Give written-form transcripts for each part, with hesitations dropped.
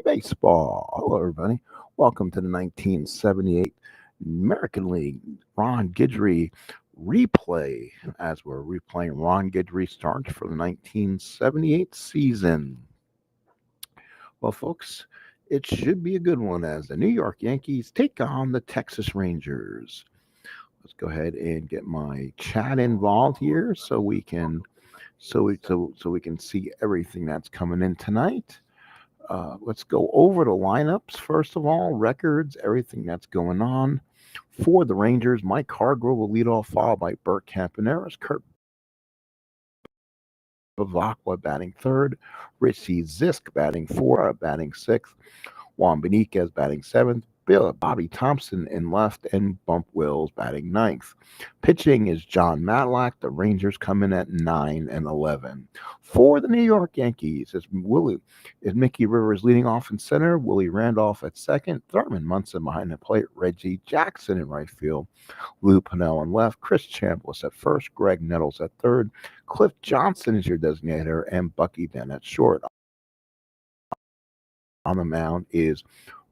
Baseball. Hello, everybody. Welcome to the 1978 American League Ron Guidry replay as we're replaying Ron Guidry Start for the 1978 season. Well, folks, it should be a good one as the New York Yankees take on the Texas Rangers. Let's go ahead and get my chat involved here so we can see everything that's coming in tonight. Let's go over the lineups first of all, records, everything that's going on. For the Rangers, Mike Hargrove will lead off, followed by Bert Campaneris, Kurt Bavacqua batting third, Richie Zisk batting fourth, batting sixth, Juan Beniquez batting seventh, Bobby Thompson in left, and Bump Wills batting ninth. Pitching is John Matlack. The Rangers come in at 9 and 11. For the New York Yankees, is Mickey Rivers leading off in center, Willie Randolph at second, Thurman Munson behind the plate, Reggie Jackson in right field, Lou Pennell in left, Chris Chambliss at first, Greg Nettles at third, Cliff Johnson is your designator, and Bucky Dent at short. On the mound is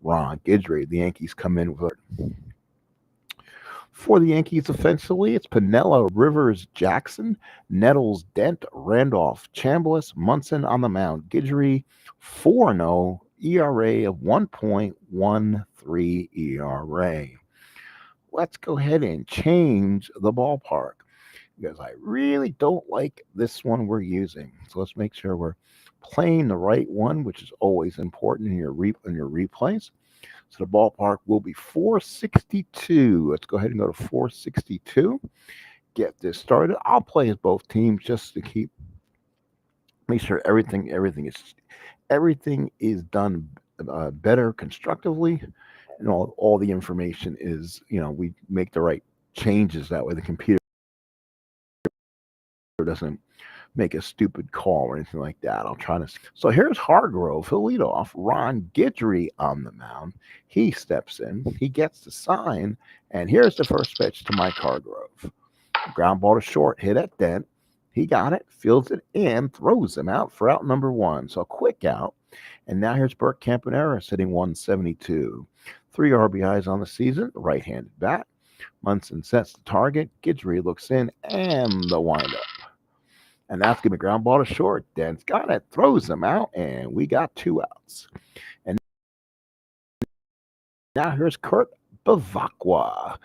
Ron Guidry. The Yankees come in with for the Yankees offensively, it's Piniella, Rivers, Jackson, Nettles, Dent, Randolph, Chambliss, Munson on the mound. Guidry 4-0, ERA of 1.13 ERA. Let's go ahead and change the ballpark because I really don't like this one we're using. So let's make sure we're playing the right one, which is always important in your replays. So the ballpark will be 462. Let's go ahead and go to 462. Get this started. I'll play as both teams just to make sure everything is done better constructively, and all the information is, we make the right changes. That way the computer doesn't make a stupid call or anything like that. I'll try to. So here's Hargrove. He'll lead off. Ron Guidry on the mound. He steps in. He gets the sign. And here's the first pitch to Mike Hargrove. Ground ball to short. Hit at Dent. He got it. Fields it in. Throws him out for out number one. So a quick out. And now here's Bert Campaneris hitting 172. 3 RBIs on the season. Right-handed bat. Munson sets the target. Guidry looks in. And the windup. And that's going to be ground ball to short. Dent's got it, throws him out, and we got 2 outs. And now here's Kurt Bavacqua.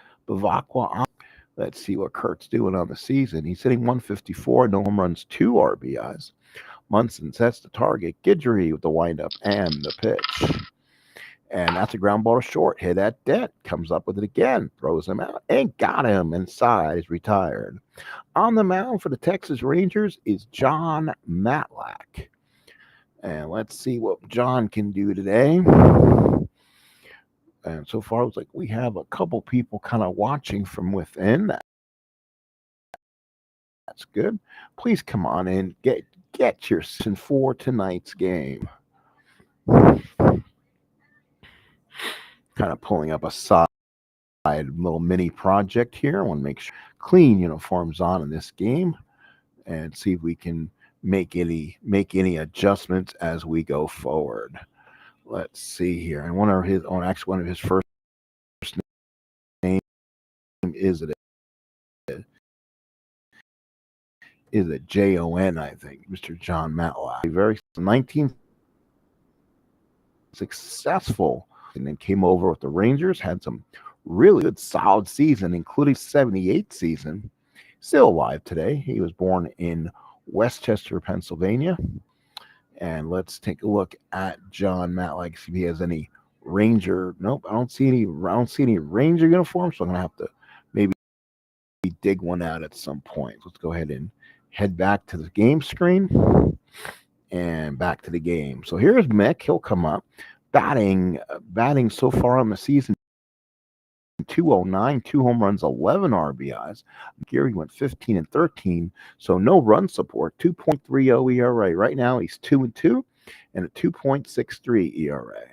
Let's see what Kurt's doing on the season. He's hitting 154, no home runs, 2 RBIs. Munson sets the target. Guidry with the windup and the pitch. And that's a ground ball to short. Hit at Dent. Comes up with it again. Throws him out. And got him inside. He's retired. On the mound for the Texas Rangers is John Matlack. And let's see what John can do today. And so far, it's like we have a couple people kind of watching from within. That's good. Please come on in. Get your sin for tonight's game. Kind of pulling up a side little mini project here. I want to make sure clean uniforms on in this game and see if we can make any adjustments as we go forward. Let's see here. And one of his first name is it Jon, I think, Mr. John Matlack. Very 19 successful, and then came over with the Rangers, had some really good solid season, including 78 season. Still alive today. He was born in Westchester, Pennsylvania. And let's take a look at John Matlack, see if he has any Ranger. Nope, I don't see any Ranger uniforms, so I'm gonna have to maybe dig one out at some point. Let's go ahead and head back to the game screen and back to the game. So here's Mick. He'll come up batting so far on the season. 209, 2 home runs, 11 RBIs. Gary went 15 and 13, so no run support. 2.30 ERA. Right now he's 2-2 and a 2.63 ERA.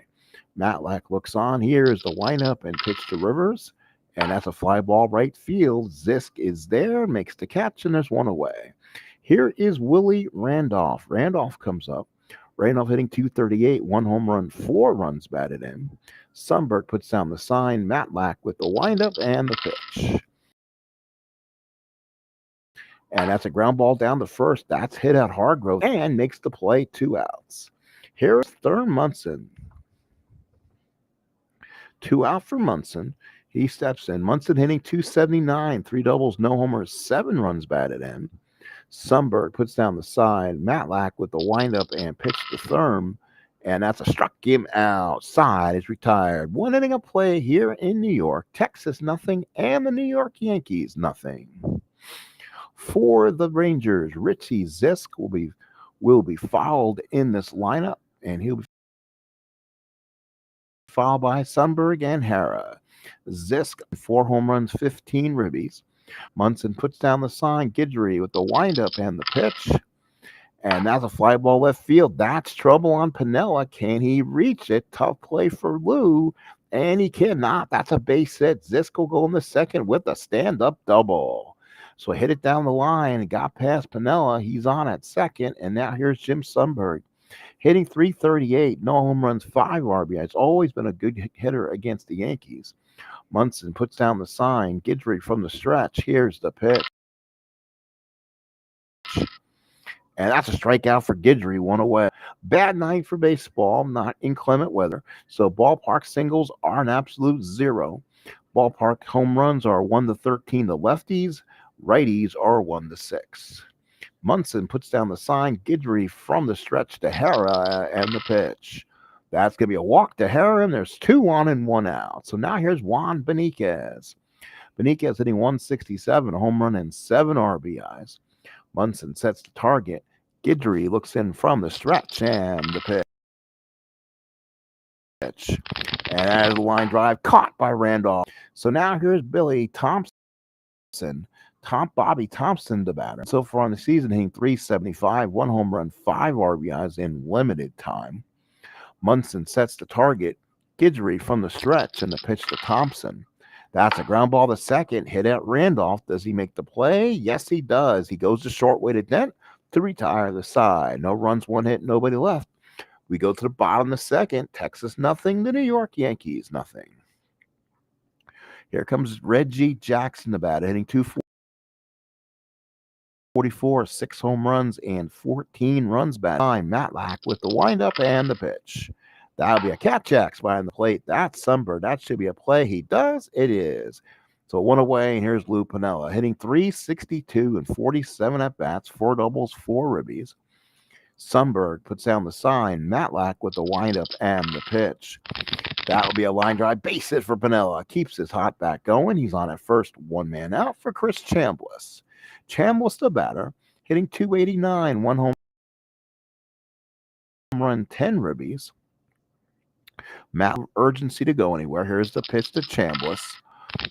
Matlack looks on. Here's the windup and pitch to Rivers. And that's a fly ball right field. Zisk is there, makes the catch, and there's one away. Here is Willie Randolph. Randolph comes up. Randolph hitting 238, one home run, 4 runs batted in. Sundberg puts down the sign. Matlack with the windup and the pitch. And that's a ground ball down the first. That's hit at Hargrove and makes the play, 2 outs. Here's third Munson. 2 out for Munson. He steps in. Munson hitting 279, 3 doubles, no homers, 7 runs batted in. Sundberg puts down the side. Matlack with the windup and pitch to Thurm. And that's a struck him outside. Is retired. 1 inning of play here in New York. Texas, nothing. And the New York Yankees, nothing. For the Rangers, Richie Zisk will be fouled in this lineup. And he'll be followed by Sundberg and Hara. Zisk, 4 home runs, 15 ribbies. Munson puts down the sign. Guidry with the windup and the pitch. And that's a fly ball left field. That's trouble on Piniella. Can he reach it? Tough play for Lou. And he cannot. That's a base hit. Zisk will go in the second with a stand-up double. So hit it down the line and got past Piniella. He's on at second. And now here's Jim Sundberg. Hitting 338, no home runs, 5 RBIs. Always been a good hitter against the Yankees. Munson puts down the sign. Guidry from the stretch. Here's the pitch. And that's a strikeout for Guidry, 1 away. Bad night for baseball, not inclement weather. So ballpark singles are an absolute 0. Ballpark home runs are 1-13 to lefties. Righties are 1-6. Munson puts down the sign. Guidry from the stretch to Hara and the pitch. That's going to be a walk to Hara, and there's 2 on and 1 out. So now here's Juan Beniquez. Beniquez hitting 167, a home run and 7 RBIs. Munson sets the target. Guidry looks in from the stretch and the pitch. And that is a line drive caught by Randolph. So now here's Billy Thompson. Bobby Thompson, the batter. So far on the season, hitting 375, 1 home run, 5 RBIs in limited time. Munson sets the target. Guidry from the stretch and the pitch to Thompson. That's a ground ball to second. Hit at Randolph. Does he make the play? Yes, he does. He goes to short way to Dent to retire the side. No runs, 1 hit, nobody left. We go to the bottom of the second. Texas, nothing. The New York Yankees, nothing. Here comes Reggie Jackson, the batter, hitting 244, 6 home runs, and 14 runs batted. Matlack with the windup and the pitch. That'll be a catch-ax behind the plate. That's Sundberg. That should be a play. He does. It is. So 1 away, and here's Lou Piniella hitting 362 and 47 at-bats, 4 doubles, 4 ribbies. Sundberg puts down the sign. Matlack with the windup and the pitch. That'll be a line drive. Base hit for Piniella. Keeps his hot bat going. He's on at first. 1 man out for Chris Chambliss. Chambliss, the batter, hitting 289, 1 home run, 10 ribbies. Matt, urgency to go anywhere. Here's the pitch to Chambliss.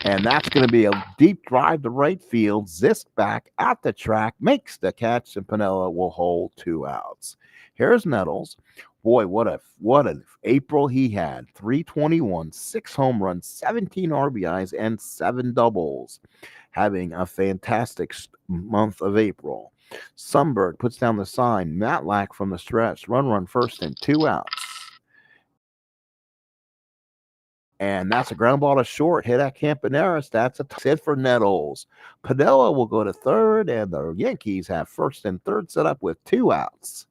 And that's going to be a deep drive to right field. Zisk back at the track, makes the catch, and Piniella will hold 2 outs. Here's Nettles. Boy, what an April he had. 321, 6 home runs, 17 RBIs, and 7 doubles. Having a fantastic month of April. Sundberg puts down the sign. Matlack from the stretch. Run first and 2 outs. And that's a ground ball to short. Hit at Campaneris. That's a hit for Nettles. Piniella will go to third, and the Yankees have first and third set up with 2 outs.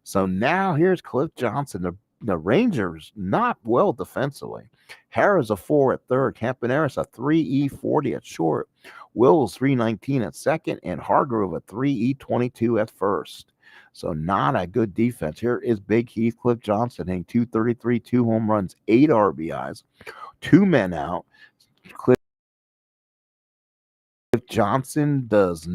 So now here's Cliff Johnson. The Rangers not well defensively. Harris a 4 at third. Campaneris a 3E40 at short. Wills 319 at second, and Hargrove a 3E22 at first. So not a good defense. Here is Big Heathcliff Johnson hitting 233, 2 home runs, 8 RBIs, 2 men out. Cliff Johnson does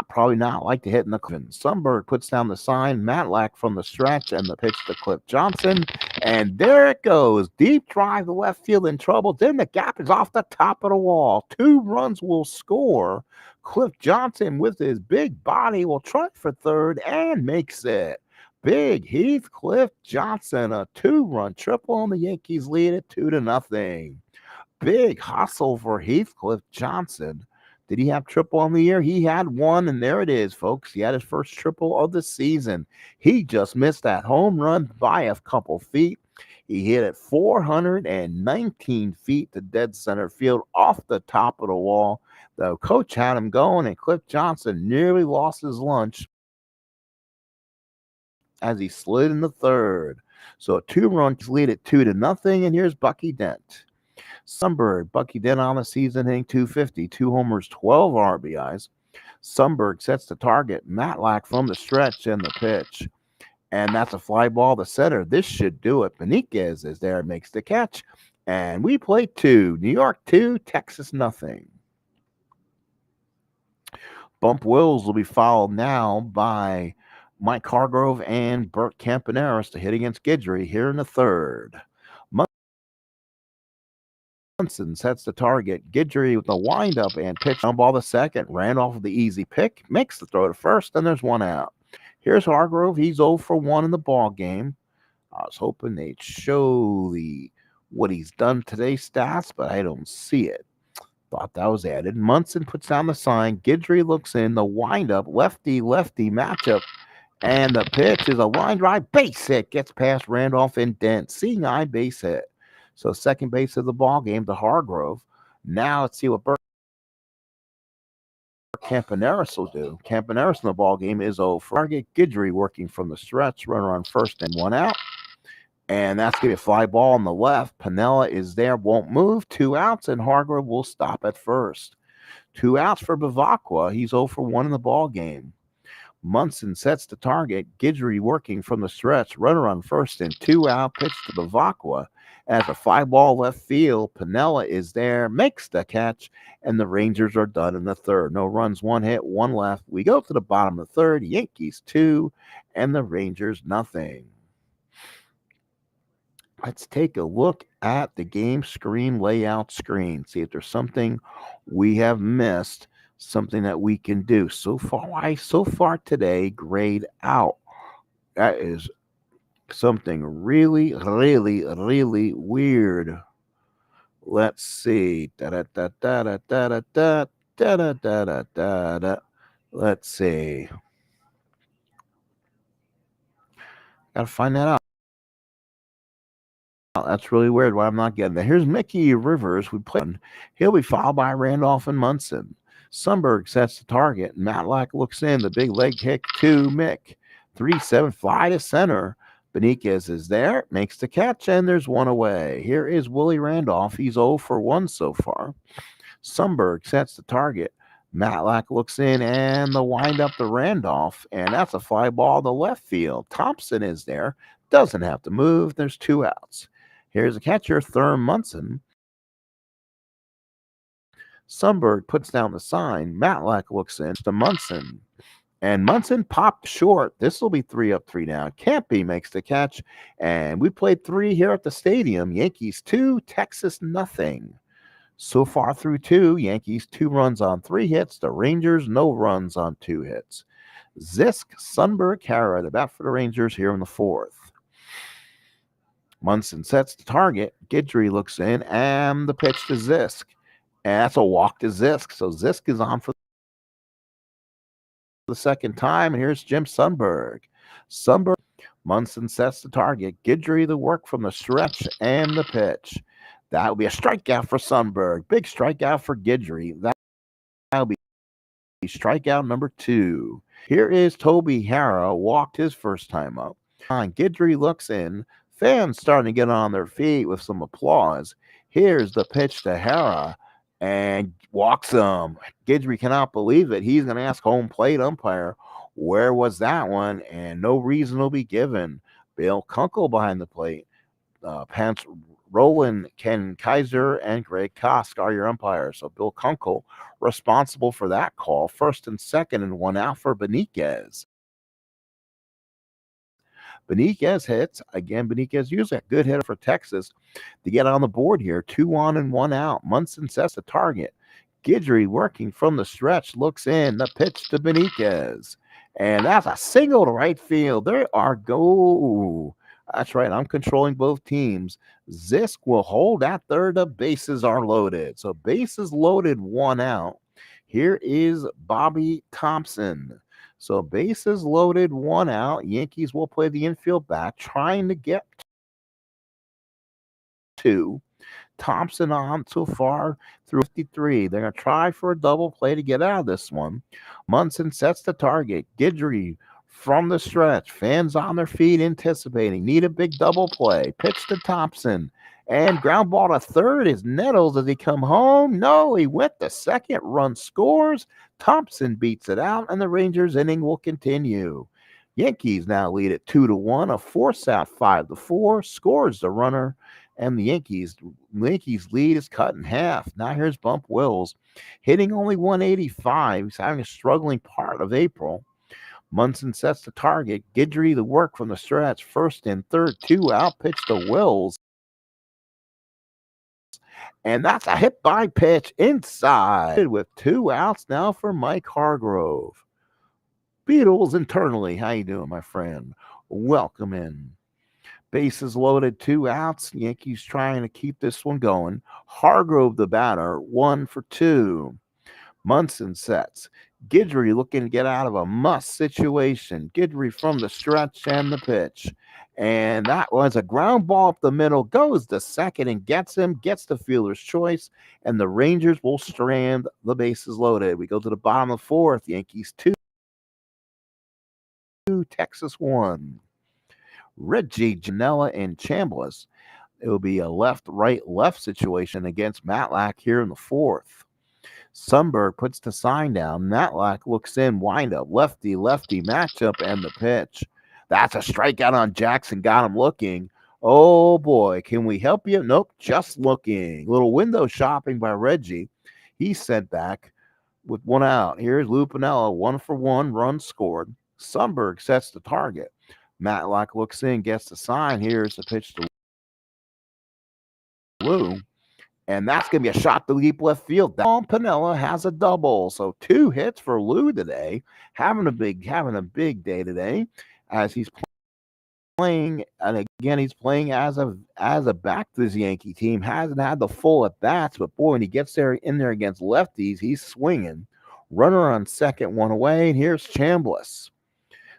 probably not like to hit in the Cliff. Sundberg puts down the sign. Matlack from the stretch and the pitch to Cliff Johnson. And there it goes. Deep drive to left field in trouble. Then the gap is off the top of the wall. 2 runs will score. Cliff Johnson with his big body will try for third and makes it. Big Heathcliff Johnson, a two-run triple, and the Yankees lead it 2-0. Big hustle for Heathcliff Johnson. Did he have triple on the year? He had one, and there it is, folks. He had his first triple of the season. He just missed that home run by a couple feet. He hit it 419 feet to dead center field off the top of the wall. The coach had him going, and Cliff Johnson nearly lost his lunch as he slid in the third. So a two-run lead at 2-0, and here's Bucky Dent. Sundberg, Bucky Dent on the season hitting 250, two homers, 12 RBIs. Sundberg sets the target. Matlack from the stretch and the pitch. And that's a fly ball to center. This should do it. Beniquez is there, makes the catch. And we play 2. New York 2, Texas nothing. Bump Wills will be followed now by Mike Hargrove and Bert Campaneris to hit against Guidry here in the third. Munson sets the target. Guidry with the windup and pitch on ball to second. Randolph with the easy pick. Makes the throw to first, and there's one out. Here's Hargrove. He's 0 for 1 in the ball game. I was hoping they'd show what he's done today stats, but I don't see it. Thought that was added. Munson puts down the sign. Guidry looks in. The windup, lefty-lefty matchup. And the pitch is a line drive base hit. Gets past Randolph and Dent. Seeing eye base hit. So second base of the ball game to Hargrove. Now let's see what Bert Campaneris will do. Campaneris in the ball game is 0 for target. Guidry working from the stretch. Runner on first and one out. And that's going to be a fly ball on the left. Piniella is there, won't move. 2 outs, and Hargrove will stop at first. 2 outs for Bavacqua. He's 0 for 1 in the ball game. Munson sets the target. Guidry working from the stretch. Runner on first and 2 out. Pitch to Bavacqua. As a fly ball left field, Piniella is there, makes the catch, and the Rangers are done in the third. No runs, 1 hit, 1 left. We go to the bottom of the third. Yankees 2, and the Rangers nothing. Let's take a look at the game screen layout screen. See if there's something we have missed, something that we can do. So far today, grayed out. That is something really, really, really weird. Let's see. Let's see. Gotta find that out. That's really weird why I'm not getting that. Here's Mickey Rivers. We play on. He'll be fouled by Randolph and Munson. Sundberg sets the target. Matlack looks in. The big leg kick to Mick. 3-7 fly to center. Beniquez is there, makes the catch, and there's one away. Here is Willie Randolph. He's 0 for 1 so far. Sundberg sets the target. Matlack looks in, and the windup to Randolph, and that's a fly ball to left field. Thompson is there, doesn't have to move. There's 2 outs. Here's the catcher, Thurm Munson. Sundberg puts down the sign. Matlack looks in to Munson. And Munson popped short. This will be 3 up, 3 down. Campy makes the catch. And we played 3 here at the stadium. Yankees 2, Texas nothing. So far through 2, Yankees 2 runs on 3 hits. The Rangers no runs on 2 hits. Zisk, Sundberg, Hara, the bat for the Rangers here in the 4th. Munson sets the target. Guidry looks in, and the pitch to Zisk. And that's a walk to Zisk. So Zisk is on for the second time, and here's Jim Sundberg. Munson sets the target. Guidry the work from the stretch and the pitch. That will be a strikeout for Sundberg. Big strikeout for Guidry. That will be strikeout number 2. Here is Toby Hara, walked his first time up. Guidry looks in. Fans starting to get on their feet with some applause. Here's the pitch to Hara, and walks him. Guidry cannot believe it. He's going to ask home plate umpire, where was that one? And no reason will be given. Bill Kunkel behind the plate. Pants Roland, Ken Kaiser, and Greg Kosk are your umpires. So Bill Kunkel responsible for that call. First and second, and 1 out for Beniquez. Beniquez hits. Again, Beniquez usually a good hitter for Texas to get on the board here. 2 on and 1 out. Munson sets the target. Guidry working from the stretch, looks in. The pitch to Beniquez. And that's a single to right field. There are go. That's right. I'm controlling both teams. Zisk will hold at third. The bases are loaded. So bases loaded, one out. Here is Bobby Thompson. So bases loaded, one out. Yankees will play the infield back, trying to get two. Thompson on so far through 53. They're going to try for a double play to get out of this one. Munson sets the target. Guidry from the stretch. Fans on their feet anticipating. Need a big double play. Pitch to Thompson. And ground ball to third is Nettles. Does he come home? No, he went to second. Run scores. Thompson beats it out, and the Rangers inning will continue. Yankees now lead at 2-1. A force out 5-4. Scores the runner, and the Yankees lead is cut in half. Now here's Bump Wills, hitting only 185. He's having a struggling part of April. Munson sets the target. Guidry the work from the stretch. First and third, two out. Pitch to Wills. And that's a hit by pitch inside with two outs now for Mike Hargrove. Beatles internally. How you doing, my friend? Welcome in. Bases loaded, two outs. Yankees trying to keep this one going. Hargrove, the batter, 1-for-2. Munson sets. Guidry looking to get out of a must situation. Guidry from the stretch and the pitch. And that was a ground ball up the middle. Goes to second and gets him. Gets the fielder's choice. And the Rangers will strand the bases loaded. We go to the bottom of the fourth. Yankees 2, Texas 1. Reggie, Janela, and Chambliss. It will be a left, right, left situation against Matlack here in the fourth. Sundberg puts the sign down. Matlack looks in, wind up, lefty, lefty matchup, and the pitch. That's a strikeout on Jackson. Got him looking. Oh boy, can we help you? Nope, just looking. Little window shopping by Reggie. He's sent back with one out. Here's Lupinella, 1-for-1, run scored. Sundberg sets the target. Matlock looks in, gets the sign. Here's the pitch to Lou. And that's going to be a shot to deep left field. Pinella has a double. So 2 hits for Lou today. Having a big day today as he's playing. And again, he's playing as a back to this Yankee team. Hasn't had the full at bats, but boy, when he gets in there against lefties, he's swinging. Runner on second, one away. And here's Chambliss.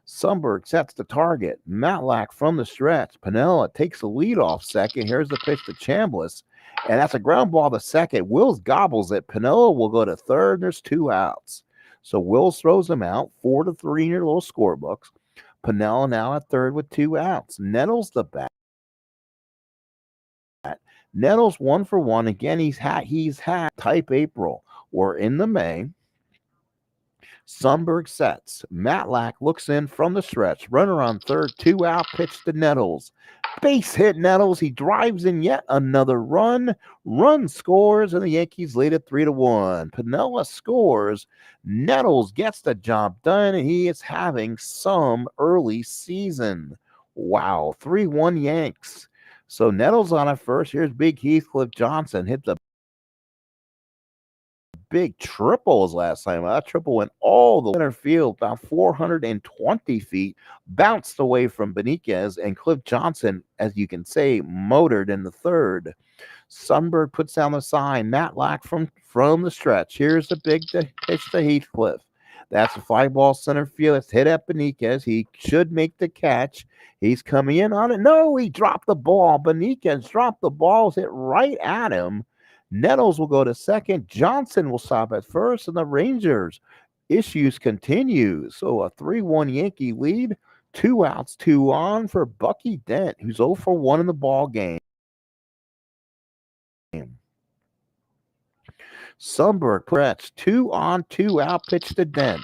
Sundberg sets the target. Matlack from the stretch. Pinella takes the lead off second. Here's the pitch to Chambliss. And that's a ground ball to second. Wills gobbles it. Pinella will go to third. And there's 2 outs. So Wills throws him out. 4-3 in your little scorebooks. Pinella now at third with 2 outs. Nettles the bat. Nettles 1-for-1. Again, he's had type April. We're in the May. Sundberg sets. Matlack looks in from the stretch. Runner on third, 2 out, pitch to Nettles. Base hit Nettles. He drives in yet another run. Run scores, and the Yankees lead it 3-1. Pinella scores. Nettles gets the job done, and he is having some early season. Wow, 3-1 Yanks. So Nettles on it first. Here's Big Heathcliff Johnson. Hit the big triples last time. That triple went all the center field, about 420 feet, bounced away from Beniquez, and Cliff Johnson, as you can say, motored in the third. Sundberg puts down the sign. Matlack from the stretch. Here's the big pitch to Heathcliff. That's a fly ball center field. It's hit at Beniquez. He should make the catch. He's coming in on it. No, he dropped the ball. Beniquez dropped the ball. Hit right at him. Nettles will go to second. Johnson will stop at first, and the Rangers issues continue. So a 3-1 Yankee lead. 2 outs, 2 on for Bucky Dent, who's 0-for-1 in the ball game. Sundberg stretch, 2 on, 2 out, pitch to Dent.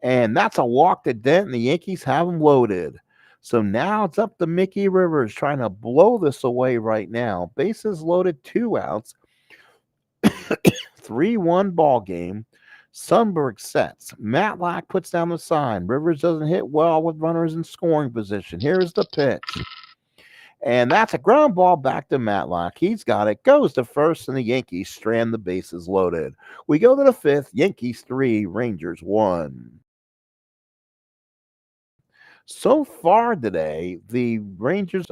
And that's a walk to Dent, and the Yankees have him loaded. So now it's up to Mickey Rivers trying to blow this away right now. Bases loaded, 2 outs. 3-1 ball game. Sundberg sets. Matlack puts down the sign. Rivers doesn't hit well with runners in scoring position. Here's the pitch. And that's a ground ball back to Matlack. He's got it. Goes to first, and the Yankees strand the bases loaded. We go to the fifth. Yankees 3, Rangers 1. So far today, the Rangers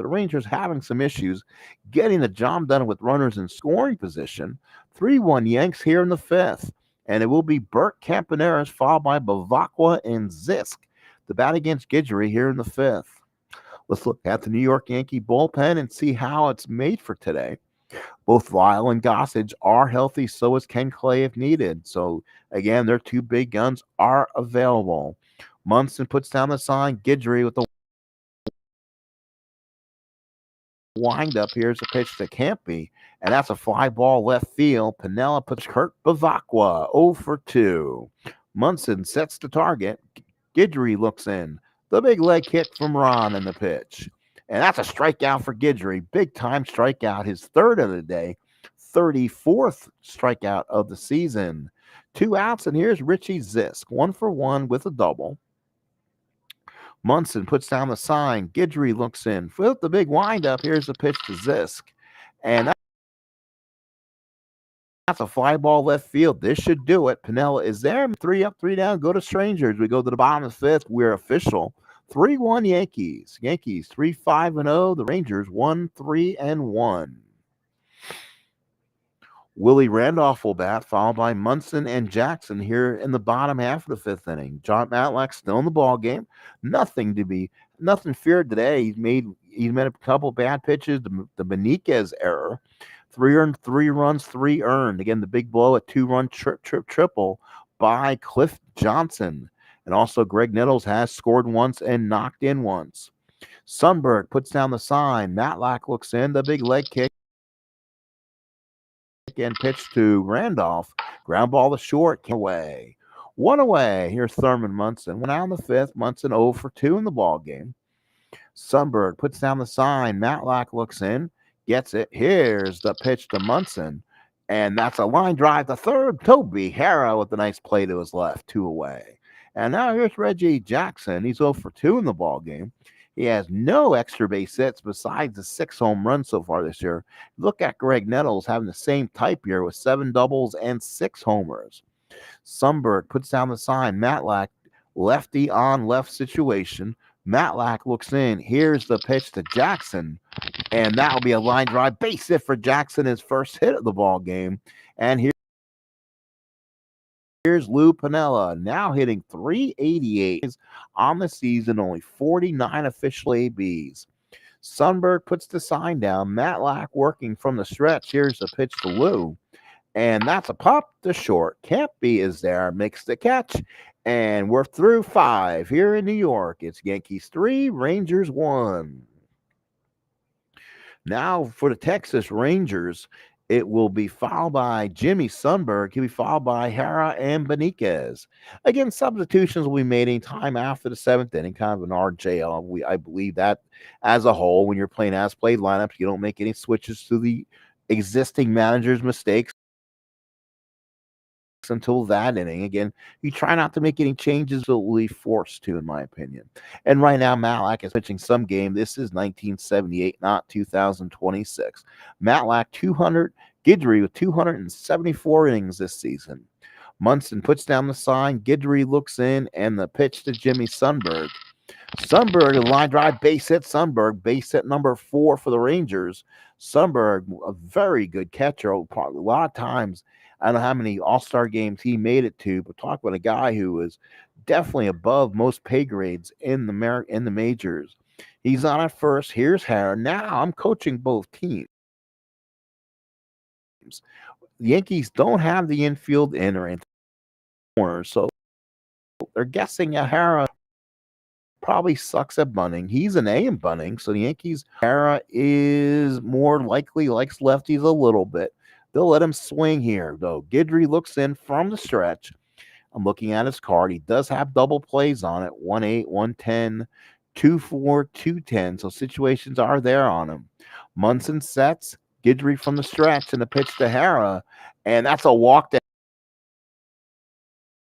having some issues getting the job done with runners in scoring position. 3-1 Yanks here in the fifth. And it will be Burt Campaneris followed by Bavacqua and Zisk. The bat against Guidry here in the fifth. Let's look at the New York Yankee bullpen and see how it's made for today. Both Lyle and Gossage are healthy, so is Ken Clay if needed. So, again, their two big guns are available. Munson puts down the sign. Guidry with the windup. Here's a pitch to Campy, and that's a fly ball left field. Pinella puts Kurt Bavacqua 0 for 2. Munson sets the target. Guidry looks in. The big leg kick from Ron in the pitch. And that's a strikeout for Guidry. Big time strikeout, his third of the day, 34th strikeout of the season. 2 outs, and here's Richie Zisk, 1 for 1 with a double. Munson puts down the sign. Guidry looks in. With the big windup, here's the pitch to Zisk. And that's a fly ball left field. This should do it. Pinella is there. 3 up, 3 down. Go to strangers. We go to the bottom of the fifth. We're official. 3-1 Yankees. Yankees 3-5-0. The Rangers 1-3-1. Willie Randolph will bat, followed by Munson and Jackson here in the bottom half of the fifth inning. John Matlack still in the ball game. Nothing feared today. He's made a couple bad pitches. The Benitez error. 3 earned, 3 runs, 3 earned. Again, the big blow, a 2-run triple by Cliff Johnson. And also Greg Nettles has scored once and knocked in once. Sundberg puts down the sign. Matlack looks in. The big leg kick and pitch to Randolph. Ground ball to short. Away. 1 away. Here's Thurman Munson. Went out in the fifth. Munson 0 for 2 in the ball game. Sundberg puts down the sign. Matlack looks in. Gets it. Here's the pitch to Munson. And that's a line drive to third. Toby Harrah with a nice play to his left. 2 away. And now here's Reggie Jackson. He's 0 for 2 in the ball game. He has no extra base hits besides the 6 home runs so far this year. Look at Greg Nettles having the same type year with 7 doubles and 6 homers. Sundberg puts down the sign. Matlack, lefty on left situation. Matlack looks in. Here's the pitch to Jackson. And that will be a line drive base hit for Jackson, his first hit of the ball game. And here's Lou Pinella, now hitting .388 on the season, only 49 official ABs. Sundberg puts the sign down. Matlack working from the stretch. Here's the pitch to Lou. And that's a pop to short. Campy is there, makes the catch. And we're through 5 here in New York. It's Yankees 3, Rangers 1. Now for the Texas Rangers, it will be followed by Jimmy Sundberg. He'll be followed by Harrah and Benitez. Again, substitutions will be made any time after the 7th inning, kind of an RJL. I believe that as a whole, when you're playing as-played lineups, you don't make any switches to the existing manager's mistakes until that inning. Again, you try not to make any changes that will be forced to, in my opinion. And right now, Matlack is pitching some game. This is 1978, not 2026. Matlack 200, Guidry with 274 innings this season. Munson puts down the sign. Guidry looks in, and the pitch to Jimmy Sundberg. Sundberg, a line drive, base hit. Sundberg, base hit number 4 for the Rangers. Sundberg, a very good catcher. A lot of times, I don't know how many all-star games he made it to, but talk about a guy who was definitely above most pay grades in the majors. He's on at first. Here's Harrah. Now I'm coaching both teams. The Yankees don't have the infield in or anything corner, so they're guessing Harrah probably sucks at bunting. He's an A in bunting, so the Yankees, Harrah is more likely likes lefties a little bit. They'll let him swing here, though. Guidry looks in from the stretch. I'm looking at his card. He does have double plays on it. 1-8, 1-10, 2-4, 2-10. So situations are there on him. Munson sets. Guidry from the stretch and the pitch to Harrah. And that's a walk to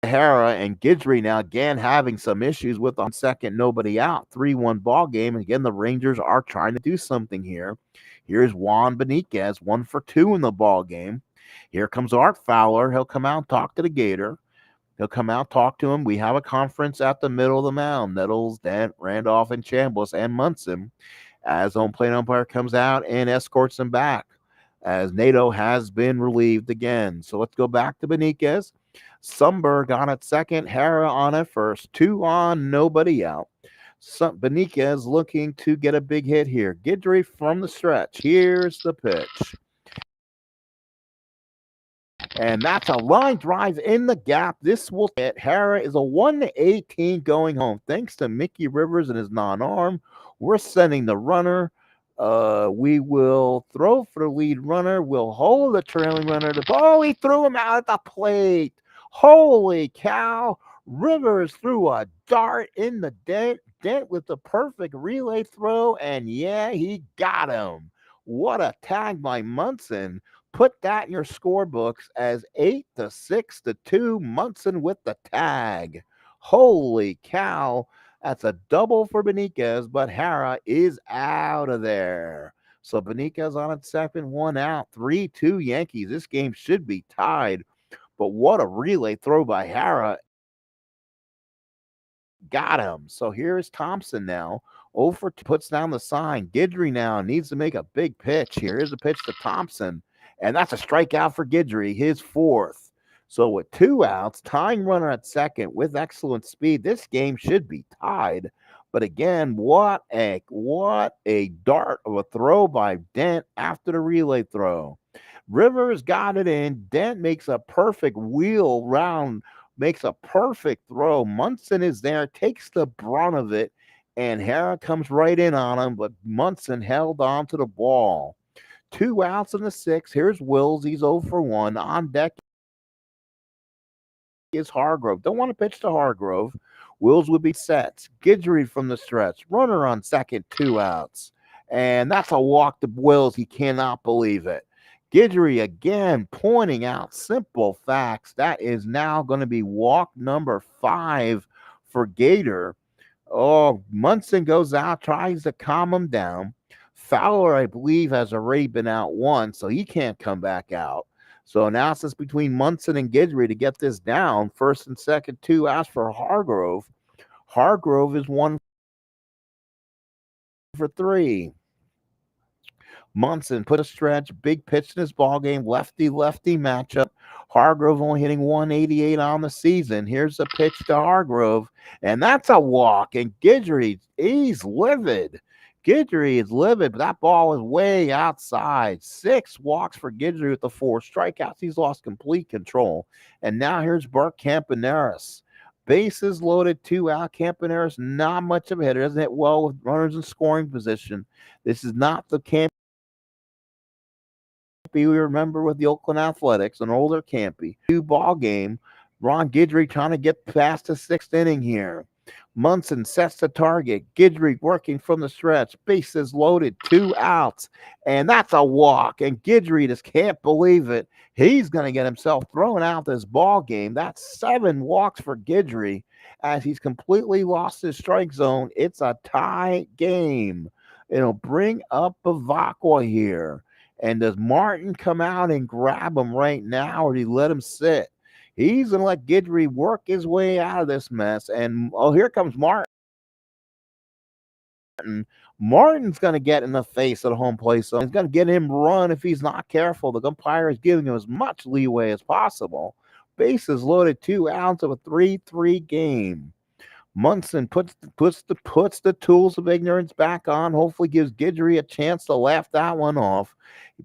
Harrah, and Guidry now again having some issues with on second, nobody out. 3-1 ball game. And again, the Rangers are trying to do something here. Here's Juan Benitez, 1 for 2 in the ball game. Here comes Art Fowler. He'll come out and talk to the Gator. He'll come out, talk to him. We have a conference at the middle of the mound. Nettles, Dent, Randolph, and Chambliss, and Munson. As home plate umpire comes out and escorts him back, as Nato has been relieved again. So let's go back to Beniquez. Sumberg on at second, Hara on at first. 2 on, nobody out. Beniquez looking to get a big hit here. Guidry from the stretch. Here's the pitch. And that's a line drive in the gap. This will hit. Hara is a 1-18 going home. Thanks to Mickey Rivers and his non-arm. We're sending the runner. We will throw for the lead runner. We'll hold the trailing runner. He threw him out at the plate. Holy cow. Rivers threw a dart in the dent. Dent with the perfect relay throw. And yeah, he got him. What a tag by Munson. Put that in your scorebooks as 8-6-2. Munson with the tag. Holy cow. That's a double for Beniquez, but Hara is out of there. So Beniquez on at second, 1 out. 3-2 Yankees. This game should be tied. But what a relay throw by Hara. Got him. So here is Thompson now. Over puts down the sign. Guidry now needs to make a big pitch. Here's a pitch to Thompson. And that's a strikeout for Guidry, his 4th. So with 2 outs, tying runner at second with excellent speed, this game should be tied. But again, what a dart of a throw by Dent after the relay throw. Rivers got it in. Dent makes a perfect wheel round, makes a perfect throw. Munson is there, takes the brunt of it, and Hara comes right in on him, but Munson held on to the ball. 2 outs in the 6th. Here's Wills. He's 0 for 1. On deck is Hargrove. Don't want to pitch to Hargrove. Wills would be set. Guidry from the stretch. Runner on second, 2 outs. And that's a walk to Wills. He cannot believe it. Guidry again pointing out simple facts. That is now going to be walk number 5 for Gator. Oh, Munson goes out, tries to calm him down. Fowler, I believe, has already been out once, so he can't come back out. So now it's just between Munson and Guidry to get this down. First and second, 2 outs for Hargrove. Hargrove is 1 for 3. Munson put a stretch, big pitch in his ball game, lefty-lefty matchup. Hargrove only hitting 188 on the season. Here's a pitch to Hargrove, and that's a walk. And Guidry, he's livid. Guidry is livid, but that ball is way outside. 6 walks for Guidry with the 4 strikeouts. He's lost complete control. And now here's Burke Campaneris. Bases loaded, 2 out. Campaneris, not much of a hitter. Doesn't hit well with runners in scoring position. This is not the we remember with the Oakland Athletics, an older Campy. 2-ball game. Ron Guidry trying to get past the 6th inning here. Munson sets the target. Guidry working from the stretch. Bases loaded, 2 outs. And that's a walk. And Guidry just can't believe it. He's going to get himself thrown out this ball game. That's 7 walks for Guidry as he's completely lost his strike zone. It's a tie game. It'll bring up Bavacqua here. And does Martin come out and grab him right now, or do he let him sit? He's going to let Guidry work his way out of this mess. And, here comes Martin. Martin's going to get in the face of the home plate. So he's going to get him run if he's not careful. The umpire is giving him as much leeway as possible. Bases loaded, 2 outs of a 3-3 game. Munson puts the tools of ignorance back on. Hopefully gives Guidry a chance to laugh that one off.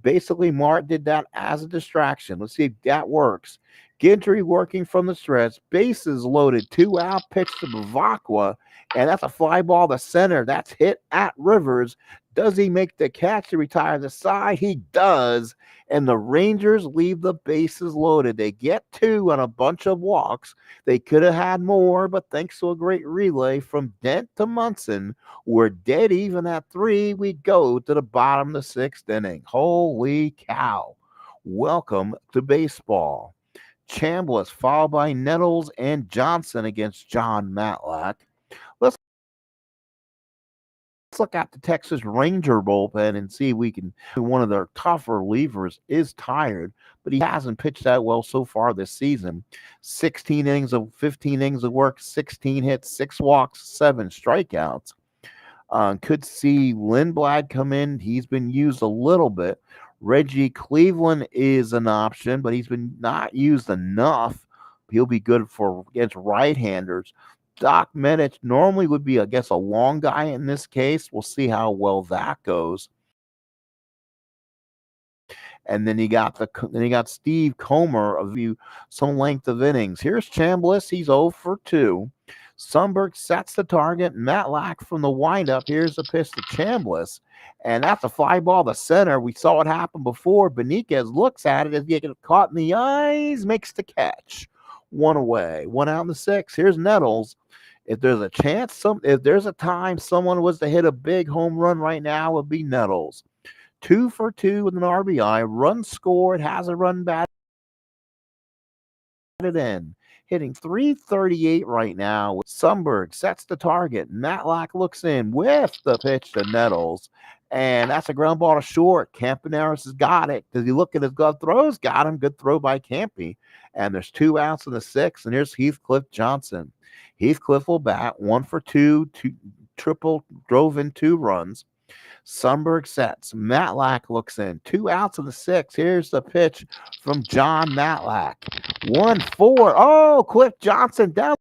Basically, Mart did that as a distraction. Let's see if that works. Guidry working from the stretch. Bases loaded. 2 out. Pitch to Bavacqua. And that's a fly ball to center. That's hit at Rivers. Does he make the catch to retire the side? He does. And the Rangers leave the bases loaded. They get 2 on a bunch of walks. They could have had more, but thanks to a great relay from Dent to Munson, we're dead even at 3. We go to the bottom of the 6th inning. Holy cow. Welcome to baseball. Chambliss followed by Nettles and Johnson against John Matlack. Let's look at the Texas Ranger bullpen and see if we can. One of their tougher relievers is tired, but he hasn't pitched that well so far this season. 15 innings of work, 16 hits, 6 walks, 7 strikeouts. Could see Lindblad come in. He's been used a little bit. Reggie Cleveland is an option, but he's been not used enough. He'll be good for against right-handers. Doc Medich normally would be, I guess, a long guy in this case. We'll see how well that goes. And then you got Steve Comer of you some length of innings. Here's Chambliss. He's 0 for 2. Sundberg sets the target. Matlack from the windup. Here's the pitch to Chambliss. And that's a fly ball to center. We saw it happen before. Benitez looks at it as he gets caught in the eyes, makes the catch. 1 away. 1 out in the 6th. Here's Nettles. If there's a chance, if there's a time someone was to hit a big home run right now, it would be Nettles. 2 for 2 with an RBI. Run scored. Has a run batted in. Hitting .338 right now. Sundberg sets the target. Matlack looks in with the pitch to Nettles. And that's a ground ball to short. Campaneris has got it. Does he look at his glove throws? Got him. Good throw by Campy. And there's 2 outs in the 6th. And here's Heathcliff Johnson. Heathcliff will bat 1 for 2. Triple drove in 2 runs. Sundberg sets. Matlack looks in. 2 outs in the 6th. Here's the pitch from John Matlack. 1-4. Oh, Cliff Johnson down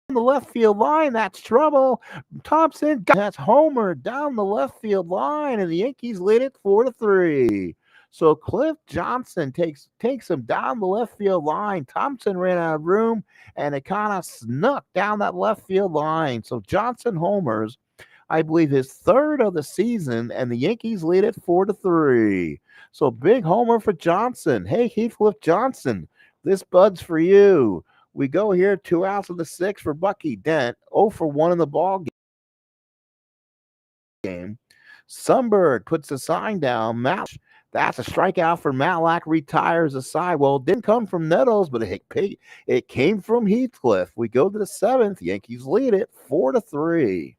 the left field line. That's trouble. Thompson has Homer down the left field line, and the Yankees lead it 4-3. So Cliff Johnson takes him down the left field line. Thompson ran out of room, and it kind of snuck down that left field line. So Johnson homers, I believe, his 3rd of the season, and the Yankees lead it 4-3. So big homer for Johnson. Hey, Heathcliff Johnson, this bud's for you. We go here, 2 outs of the 6th for Bucky Dent, 0 for 1 in the ball game. Sundberg puts the sign down. That's a strikeout for Matlack, retires the side. Well, it didn't come from Nettles, but it came from Heathcliff. We go to the 7th. Yankees lead it 4-3.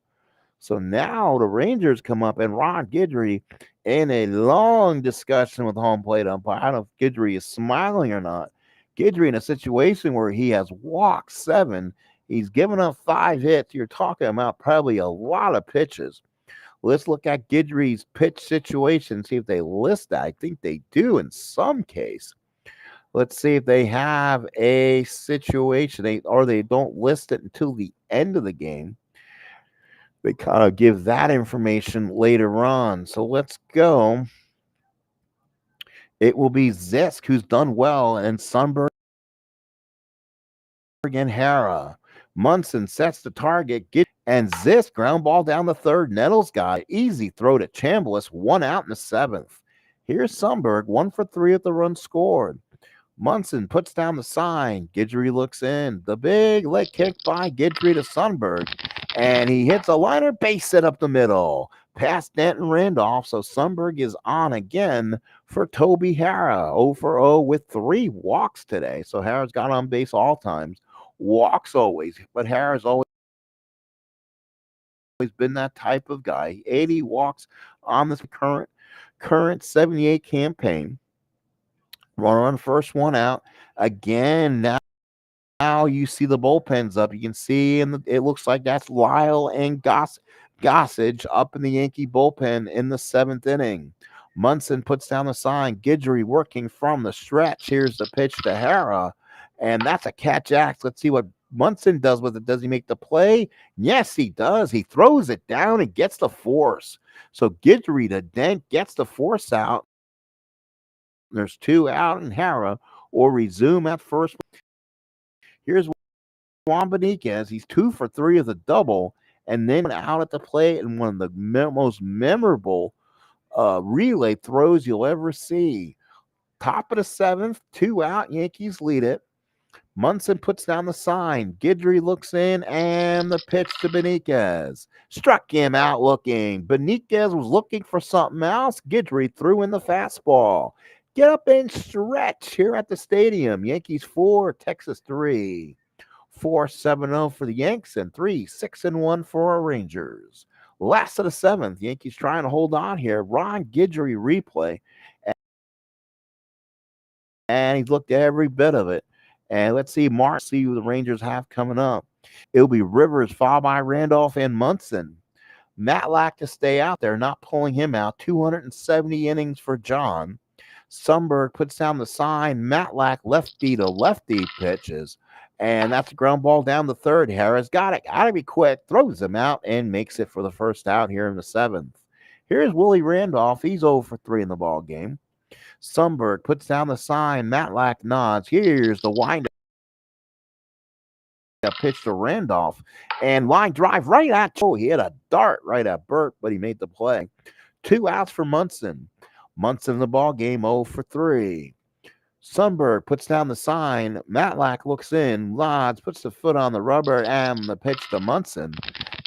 So now the Rangers come up, and Ron Guidry in a long discussion with the home plate umpire. I don't know if Guidry is smiling or not. Guidry in a situation where he has walked 7. He's given up 5 hits. You're talking about probably a lot of pitches. Let's look at Guidry's pitch situation, see if they list that. I think they do in some case. Let's see if they have a situation, or they don't list it until the end of the game. They kind of give that information later on. So let's go. It will be Zisk, who's done well, and Sundberg and Hara. Munson sets the target, and Zisk ground ball down the 3rd. Nettles got easy throw to Chambliss, 1 out in the 7th. Here's Sundberg, 1 for 3 at the run scored. Munson puts down the sign. Guidry looks in. The big leg kick by Guidry to Sundberg, and he hits a liner base hit up the middle. Past Denton Randolph, so Sundberg is on again for Toby Hara. 0 for 0 with 3 walks today. So Hara's got on base all times. Walks always, but Hara's always been that type of guy. 80 walks on this current 78 campaign. Runner on first, 1 out. Again, now you see the bullpens up. You can see, it looks like that's Lyle and Gossage up in the Yankee bullpen in the 7th inning. Munson puts down the sign. Guidry working from the stretch. Here's the pitch to Hara, and that's a catch axe. Let's see what Munson does with it. Does he make the play? Yes, he does. He throws it down and gets the force. So Guidry to Dent gets the force out. There's 2 out, and Hara or resume at first. Here's Juan Benitez. He's 2 for 3 of the double, and then out at the plate, and one of the most memorable relay throws you'll ever see. Top of the 7th, 2 out. Yankees lead it. Munson puts down the sign. Guidry looks in, and the pitch to Benitez. Struck him out looking. Benitez was looking for something else. Guidry threw in the fastball. Get up and stretch here at the stadium. Yankees 4, Texas 3. 4 7-0 for the Yanks, and 3 6-1 for our Rangers. Last of the seventh, Yankees trying to hold on here. Ron Guidry replay, and he's looked at every bit of it. And let's see, see who the Rangers have coming up. It'll be Rivers, followed by Randolph and Munson. Matlack to stay out there, not pulling him out. 270 innings for John. Sundberg puts down the sign. Matlack lefty to lefty pitches. And that's a ground ball down the third. Harris got it. Got to be quick. Throws him out and makes it for the first out here in the seventh. Here's Willie Randolph. He's 0 for 3 in the ball game. Sundberg puts down the sign. Matlack nods. Here's the windup pitch to Randolph. And line drive right at. Oh, he hit a dart right at Burt, but he made the play. 2 outs for Munson. Munson in the ball game, 0 for 3. Sundberg puts down the sign. Matlack looks in. Lodge puts the foot on the rubber and the pitch to Munson.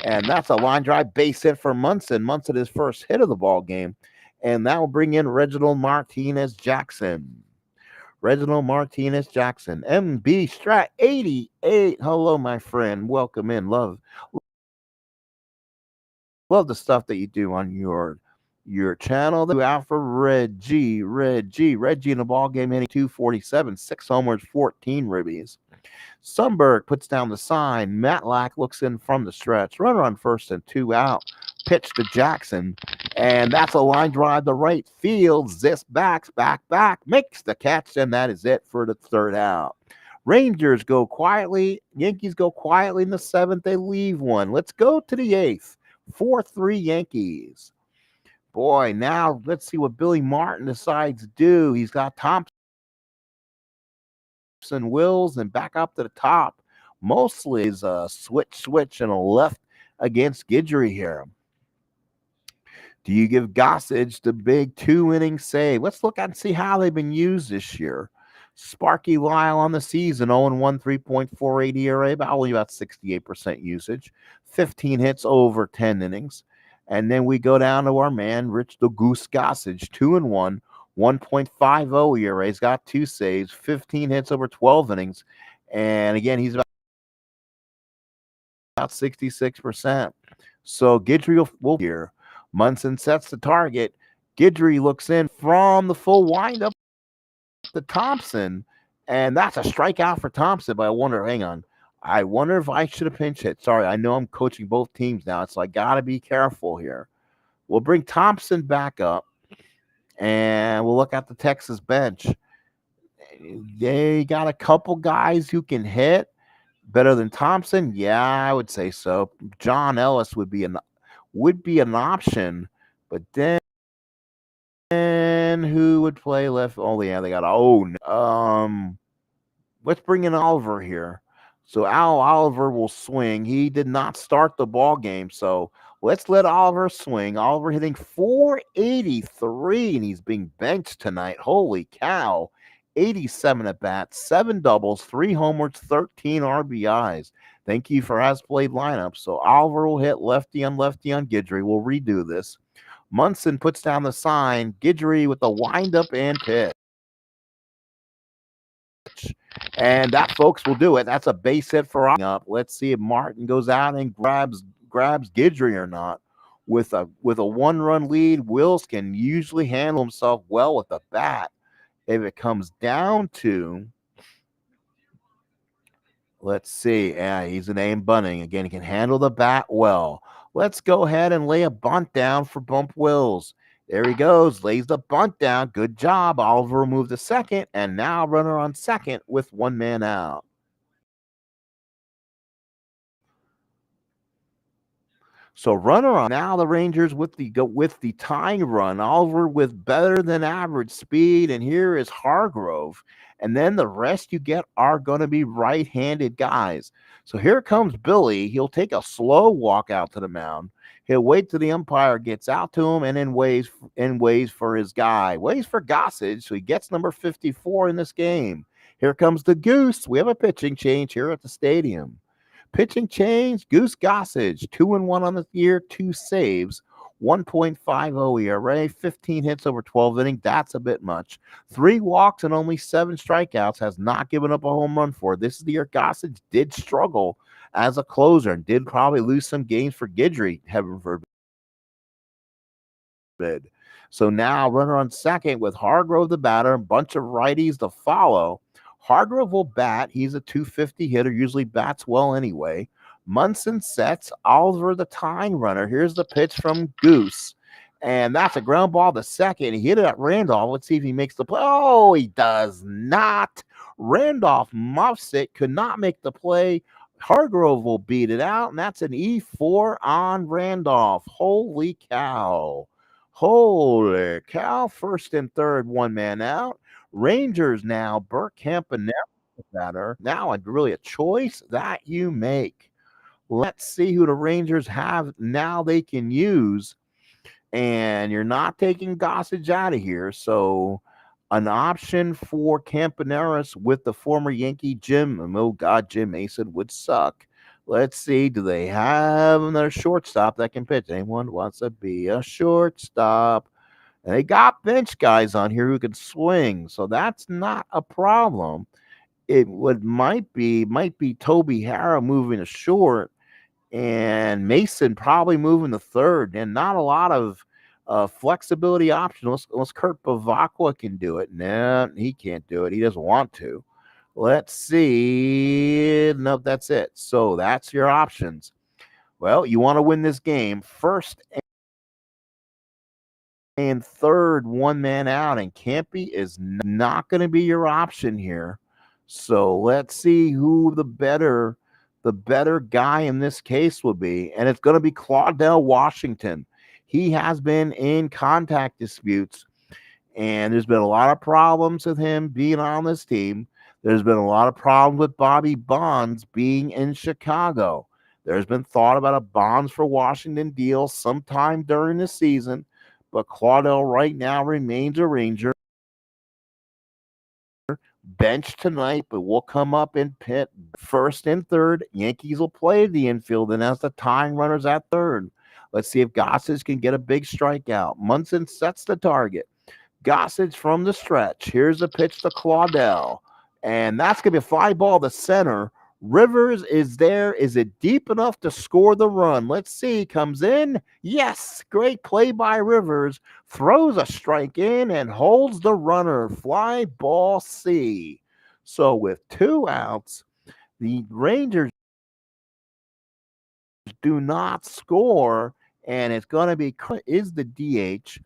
And that's a line drive base hit for Munson. Munson his first hit of the ball game. And that will bring in Reginald Martinez Jackson. Reginald Martinez Jackson. MB Strat 88. Hello, my friend. Welcome in. Love the stuff that you do on your channel. The out for Reggie in the ball game, hitting 247, 6 homers, 14 ribbies. Sundberg puts down the sign. Matlack looks in from the stretch. Runner on first and 2 out. Pitch to Jackson, and that's a line drive to right field. Zis back, makes the catch, and that is it for the third out. Rangers go quietly. Yankees go quietly in the seventh. They leave one. Let's go to the eighth. 4-3 Yankees. Boy, now let's see what Billy Martin decides to do. He's got Thompson, Wills, and back up to the top. Mostly is a switch and a left against Guidry here. Do you give Gossage the big 2-inning save? Let's look and see how they've been used this year. Sparky Lyle on the season, 0-1, 3.48 ERA, but only about 68% usage. 15 hits over 10 innings. And then we go down to our man, Rich the Goose Gossage, 2-1, 1.50 ERA. He's got 2 saves, 15 hits over 12 innings. And again, he's about 66%. So Guidry will here. Munson sets the target. Guidry looks in from the full windup to Thompson, and that's a strikeout for Thompson. But I wonder if I should have pinch hit. Sorry, I know I'm coaching both teams now, so I got to be careful here. We'll bring Thompson back up, and we'll look at the Texas bench. They got a couple guys who can hit better than Thompson. Yeah, I would say so. John Ellis would be an option, but then who would play left? Oh yeah, they got let's bring in Oliver here. So Al Oliver will swing. He did not start the ball game, so let's let Oliver swing. Oliver hitting 483, and he's being benched tonight. Holy cow. 87 at bats, 7 doubles, 3 homers, 13 RBIs. Thank you for as played lineup. So Oliver will hit lefty on Guidry. We'll redo this. Munson puts down the sign. Guidry with the windup and pitch. And that, folks, will do it. That's a base hit for up. Let's see if Martin goes out and grabs Guidry or not. With a 1-run lead, Wills can usually handle himself well with the bat. If it comes down to, let's see, he's an aim bunting. Again, he can handle the bat well. Let's go ahead and lay a bunt down for Bump Wills. There he goes, lays the bunt down. Good job. Oliver will move to second, and now runner on second with 1 man out. So runner on now the Rangers with the tying run. Oliver with better than average speed, and here is Hargrove. And then the rest you get are going to be right-handed guys. So here comes Billy. He'll take a slow walk out to the mound. He'll wait till the umpire gets out to him and then waits for his guy. Waits for Gossage, so he gets number 54 in this game. Here comes the Goose. We have a pitching change here at the stadium. Pitching change, Goose Gossage, 2-1 on the year, 2 saves, 1.50 ERA, 15 hits over 12 innings. That's a bit much. 3 walks and only 7 strikeouts. Has not given up a home run for. This is the year Gossage did struggle as a closer and did probably lose some games for Guidry, heaven forbid. So now runner on second with Hargrove the batter, a bunch of righties to follow. Hargrove will bat. He's a 250 hitter, usually bats well anyway. Munson sets. Oliver the tying runner. Here's the pitch from Goose. And that's a ground ball to second. He hit it at Randolph. Let's see if he makes the play. Oh, he does not. Randolph muffs it, could not make the play. Hargrove will beat it out, and that's an E4 on Randolph. Holy cow. Holy cow. First and third, 1 man out. Rangers now, Burt Campanella batter. Now really a choice that you make. Let's see who the Rangers have now they can use. And you're not taking Gossage out of here. So an option for Campaneris with the former Yankee Jim. Oh, God, Jim Mason would suck. Let's see. Do they have another shortstop that can pitch? Anyone wants to be a shortstop? And they got bench guys on here who can swing. So that's not a problem. It might be Toby Harrah moving to short and Mason probably moving to third, and not a lot of flexibility options. Unless Kurt Bavacqua can do it. No, he can't do it. He doesn't want to. Let's see. No, that's it. So that's your options. Well, you want to win this game. First and third, 1 man out, and Campy is not going to be your option here. So let's see who the better guy in this case will be, and it's going to be Claudell Washington. He has been in contact disputes, and there's been a lot of problems with him being on this team. There's been a lot of problems with Bobby Bonds being in Chicago. There's been thought about a Bonds for Washington deal sometime during the season, but Claudell right now remains a Ranger. Bench tonight, but will come up and pit first and third. Yankees will play the infield and as the tying runners at third. Let's see if Gossage can get a big strikeout. Munson sets the target. Gossage from the stretch. Here's a pitch to Claudell, and that's going to be a fly ball to center. Rivers is there. Is it deep enough to score the run? Let's see. Comes in. Yes. Great play by Rivers. Throws a strike in and holds the runner. Fly ball C. So with 2 outs, the Rangers do not score, and it's going to be is the DH,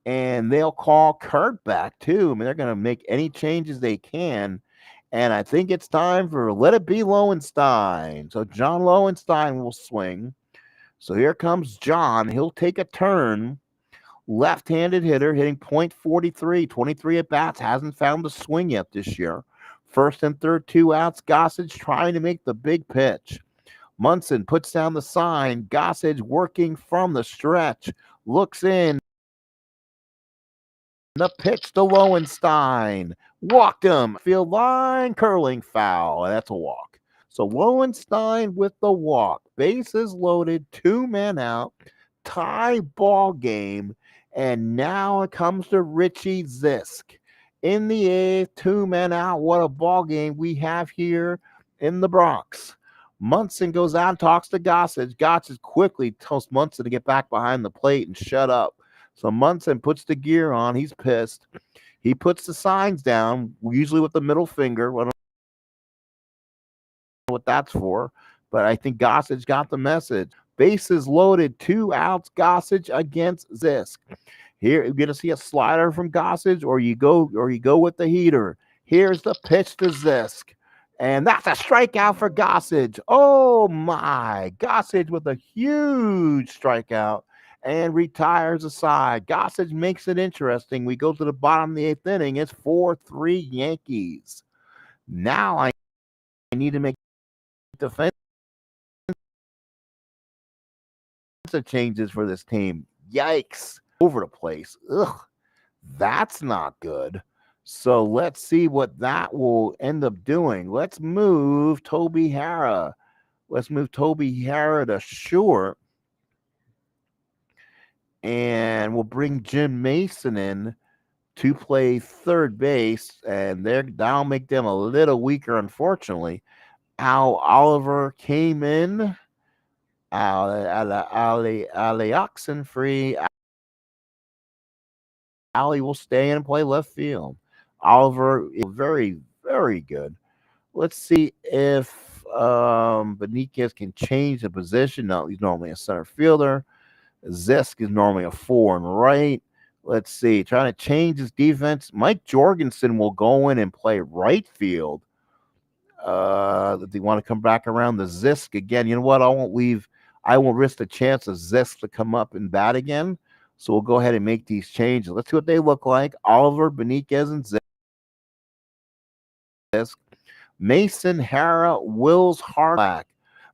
and they'll call Kurt back too. I mean, they're going to make any changes they can. And I think it's time for Let It Be Lowenstein. So John Lowenstein will swing. So here comes John. He'll take a turn. Left-handed hitter hitting .43, 23 at-bats. Hasn't found the swing yet this year. First and third, 2 outs. Gossage trying to make the big pitch. Munson puts down the sign. Gossage working from the stretch. Looks in. The pitch to Lowenstein. Walked him. Field line, curling foul. That's a walk. So Lowenstein with the walk. Bases loaded, 2 men out. Tie ball game. And now it comes to Richie Zisk. In the 8th, 2 men out. What a ball game we have here in the Bronx. Munson goes out and talks to Gossage. Gossage quickly tells Munson to get back behind the plate and shut up. So Munson puts the gear on. He's pissed. He puts the signs down, usually with the middle finger. I don't know what that's for, but I think Gossage got the message. Bases loaded, 2 outs. Gossage against Zisk. Here you're gonna see a slider from Gossage, or you go with the heater. Here's the pitch to Zisk. And that's a strikeout for Gossage. Oh my, Gossage with a huge strikeout and retires aside. Gossage makes it interesting. We go to the bottom of the 8th inning. It's 4-3 Yankees. Now I need to make defensive changes for this team. Yikes. Over the place. Ugh, that's not good. So let's see what that will end up doing. Let's move Toby Harrah. Let's move Toby Harrah to short. and we'll bring Jim Mason in to play third base, and that'll make them a little weaker, unfortunately. Al Oliver came in. Ali Oxenfree. Ali will stay in and play left field. Oliver is very, very good. Let's see if Beniquez can change the position. No, he's normally a center fielder. Zisk is normally a 4 and right. Let's see. Trying to change his defense. Mike Jorgensen will go in and play right field. They want to come back around the Zisk again. You know what? I won't risk the chance of Zisk to come up and bat again. So we'll go ahead and make these changes. Let's see what they look like. Oliver, Beniquez, and Zisk. Mason, Hara, Wills, Harlack.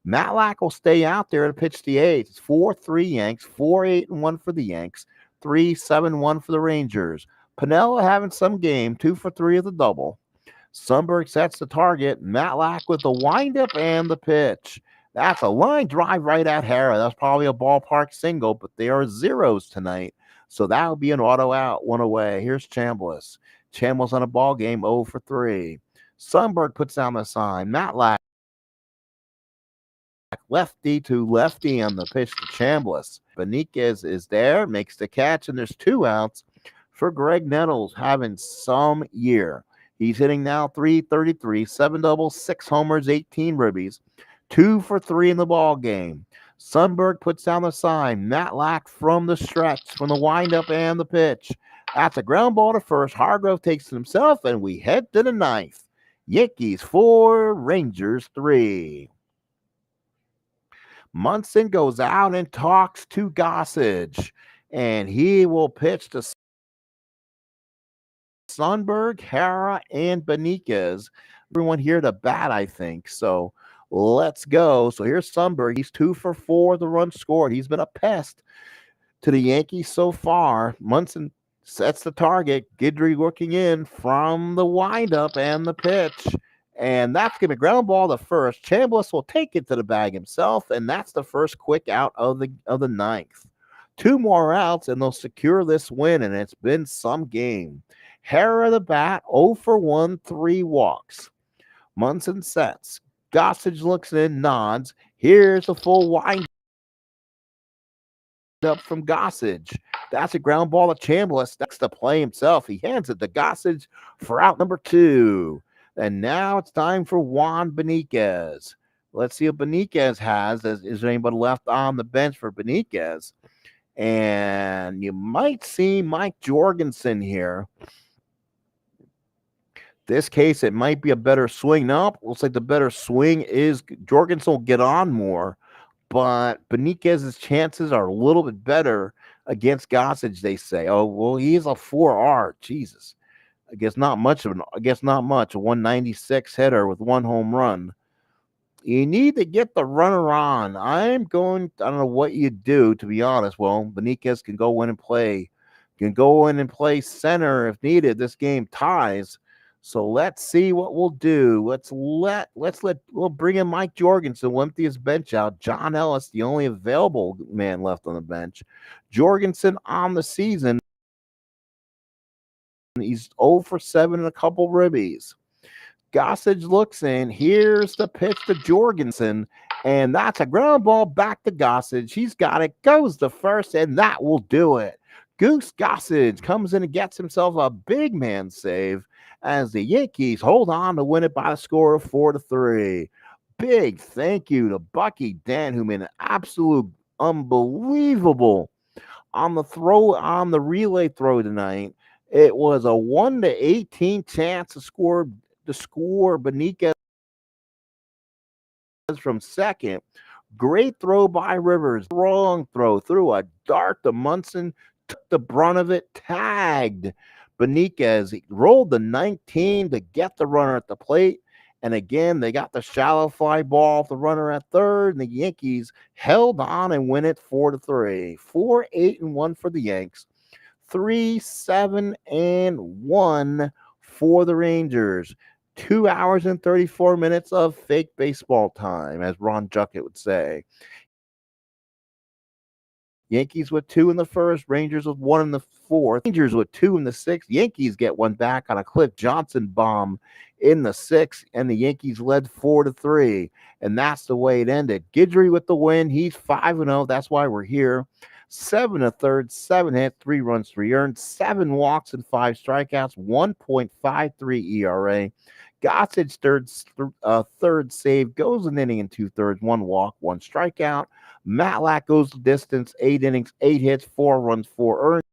Matlack will stay out there to pitch the eighth. It's 4-3 Yanks, 4-8-1 for the Yanks, 3-7-1 for the Rangers. Pinella having some game, 2 for 3 of the double. Sundberg sets the target. Matlack with the windup and the pitch. That's a line drive right at Hara. That's probably a ballpark single, but they are zeros tonight. So that'll be an auto out, one away. Here's Chambliss. Chambliss on a ball game, 0 for 3. Sundberg puts down the sign. Matlack, lefty to lefty on the pitch to Chambliss. Beniquez is there, makes the catch, and there's 2 outs for Greg Nettles, having some year. He's hitting now .333, 7 doubles, 6 homers, 18 ribbies, 2 for 3 in the ball game. Sundberg puts down the sign. Matlack from the stretch, from the windup and the pitch. That's a ground ball to first. Hargrove takes it himself, and we head to the ninth. Yankees 4, Rangers 3. Munson goes out and talks to Gossage, and he will pitch to Sundberg, Hara, and Beniquez. Everyone here to bat, I think. So let's go. So here's Sundberg. He's 2 for 4, the run scored. He's been a pest to the Yankees so far. Munson sets the target. Guidry working in from the windup and the pitch. And that's going to be ground ball to first. Chambliss will take it to the bag himself, and that's the first quick out of the ninth. 2 more outs, and they'll secure this win, and it's been some game. Hara the bat, 0 for 1, 3 walks. Munson sets. Gossage looks in, nods. Here's a full wind up from Gossage. That's a ground ball to Chambliss. That's the play himself. He hands it to Gossage for out number 2. And now it's time for Juan Beniquez. Let's see what Beniquez has. Is there anybody left on the bench for Beniquez? And you might see Mike Jorgensen here. This case, it might be a better swing. Nope, looks like the better swing is Jorgensen will get on more, but Beniquez's chances are a little bit better against Gossage, they say. Oh, well, he's a 4R. Jesus. I guess not much. A 196 hitter with 1 home run. You need to get the runner on. I don't know what you do, to be honest. Well, Beniquez can go in and play center if needed. This game ties. So let's see what we'll do. We'll bring in Mike Jorgensen. We'll empty his bench out. John Ellis, the only available man left on the bench. Jorgensen on the season. He's 0 for 7 and a couple ribbies. Gossage looks in. Here's the pitch to Jorgensen, and that's a ground ball back to Gossage. He's got it, goes to first, and that will do it. Goose Gossage comes in and gets himself a big man save as the Yankees hold on to win it by a score of 4-3. Big thank you to Bucky Dent, who made an absolute unbelievable on the relay throw tonight. It was a 1-18 chance to score Beniquez from second. Great throw by Rivers. Wrong throw. Threw a dart to Munson. Took the brunt of it. Tagged Beniquez. He rolled the 19 to get the runner at the plate. And again, they got the shallow fly ball off the runner at third. And the Yankees held on and win it 4-3. 4-8-1 for the Yanks. 3-7-1 for the Rangers. 2 hours and 34 minutes of fake baseball time, as Ron Juckett would say. Yankees with 2 in the first, Rangers with 1 in the fourth, Rangers with 2 in the sixth. Yankees get one back on a Cliff Johnson bomb in the sixth, and the Yankees led 4-3. And that's the way it ended. Guidry with the win. He's 5-0. That's why we're here. 7 1/3, 7 hits, 3 runs, 3 earned, 7 walks, and 5 strikeouts, 1.53 ERA. Gossage third save, goes an inning and 2/3, 1 walk, 1 strikeout. Matlack goes the distance, 8 innings, 8 hits, 4 runs, 4 earned.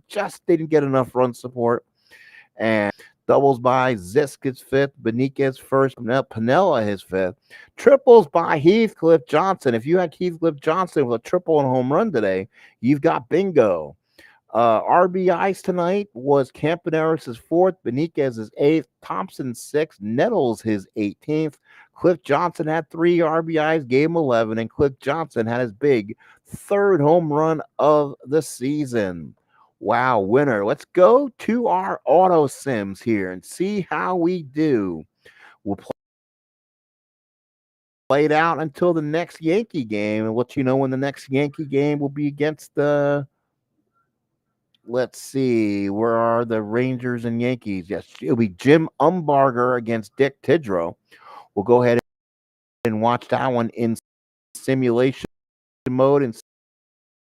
Just didn't get enough run support. And doubles by Zisk his fifth, Beniquez first, Pinella his fifth. Triples by Heathcliff Johnson. If you had Heathcliff Johnson with a triple and home run today, you've got bingo. RBIs tonight was Campaneris' fourth, Beniquez' eighth, Thompson sixth, Nettles his 18th. Cliff Johnson had 3 RBIs, gave him 11, and Cliff Johnson had his big third home run of the season. Wow, winner. Let's go to our auto sims here and see how we do. We'll play it out until the next Yankee game and let you know when the next Yankee game will be against the. Let's see, where are the Rangers and Yankees? Yes, it'll be Jim Umbarger against Dick Tidrow. We'll go ahead and watch that one in simulation mode and